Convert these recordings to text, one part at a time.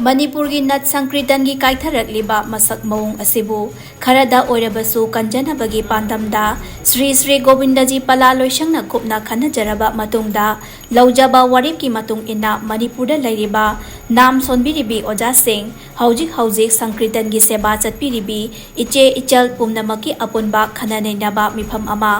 मणिपुर की नट संकीर्तन की कायथरक्लिबा मसक मौंग असिबु खरदा ओइरबसु कंजनबगी पांदमदा श्री श्री गोविंदजी पला लोइसंगना कुपना खनजरबा मतुंगदा लौजबा वारिब की मतुंग इना मणिपुर दा लैरिबा नाम सोनबिरिबी ओजा सिंह हौजिक संकीर्तन की सेवा चटपिरिबी इचे इचल पुमनमकी अपुनबा खननैनबा मिफम अमा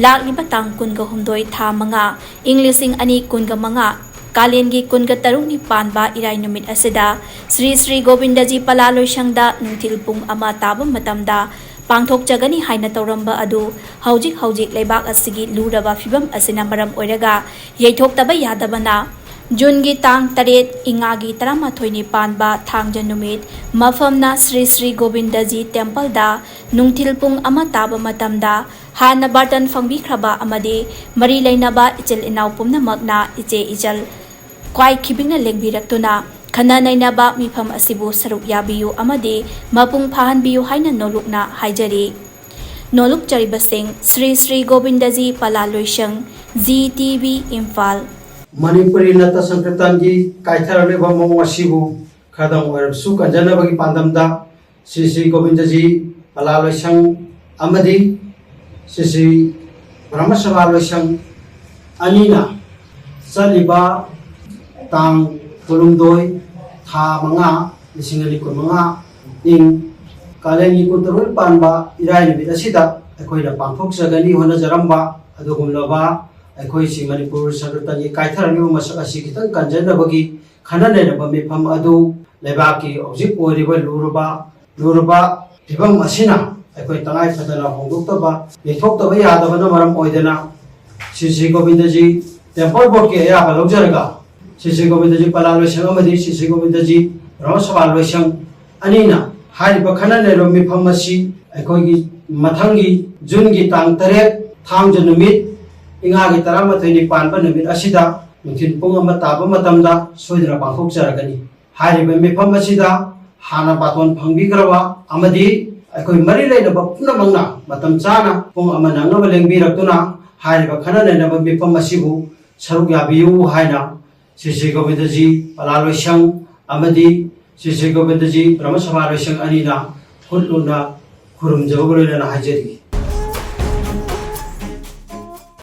लाक्लिबा तांग कुनगा हुमदोय था मंगा इंग्लिशिंग अनि कुनगा मंगा कालेन की कुनगा तरुंगनी पानबा इराय नुमित असिदा श्री श्री गोविंदजी पला लोइसंगदा नुंथिल पुंग अमा ताबा मतमदा पांगथोकजगनी हाइना तौरंबा अदु हौजिक लेबाक असिगी लुरबा फिबम असिना मरम ओइरगा यैथोक्तबा यादबना जून की तांग तरेत इंगागी 13 पानबा थांगजन नुमित मफमना श्री श्री गोविंदजी टेम्पल दा नुंथिल पुंग अमा ताबा मतमदा हाना बार्टन फंगबिख्रबा अमदि मरी लैनबा इचल इनाव पुमनमकना इचे इचल क्वाई खिबिंगना लेंबिरक्तुना खना नैनबा मिफम असिबु सरुक याबियु अमदि मपुंग फाहनबियु हाइना नोलुकना हाइजरी नोलुक चरिबसिंग श्री श्री गोविंदजी पला लोइसंग GTV इम्फाल मणिपुरी नट संकीर्तन की कायथरक्लिबा मौंग असिबु खरदंग ओइरबसु कंजनबगी पांदमदा श्री श्री गोविंदजी पला लोइसंग अमदि श्री श्री ब्रह्मसभा लोइसंग अनीना चलिबा तांग कुलुंगदोय था मंगा लिसिंग अनि कुमंगा इंग कालेनी कुतरुल पानबा इराय नुमित असिदा अखोइना पांथोकजगनी होनजरंबा अदुगुमलबा अखोइ सि मणिपुर संकीर्तन की कायथरक्लिबा मसक असि खितंग कंजनबगी खननैनबा मिफम अदु लेबाकी हौजिक ओइरिबा लुरबा फिबम असिना अखोइ तंगाई फदना होंदोक्तबा यैथोक्तबा यादबना मरम ओइदना श्री श्री गोविंदजी टेम्पल बोर्ड के अयाबा लौजरगा श्री श्री गोविंदजी पला लोइसंग अमदि श्री श्री गोविंदजी ब्रह्मसभा लोइसंग अनीना हारिबा खननैनबा मिफम असि अखोइगी मथंगी जून की तांग 8 थांगजन नुमित इंगागी 13 पानबा नुमित असिदा नुंथिल पुंग अमा ताबा मतमदा सोइदना पांथोकजरगनी हारिबा मिफम असिदा हाना बातोन फंगबिग्रबा अमदि अखोइ मरी लैनबा पुनमंगना मतम चाना पुंग अमा नंगबा लेंबिरक्तुना हारिबा खननैनबा मिफम असिबु सरुक याबियु हाइना श्री श्री गोविंदजी पला लोइसंग अमदि श्री श्री गोविंदजी ब्रह्मसभा लोइसंग अनीना खुलुना खुरुमजबा लोइना हाइजरी।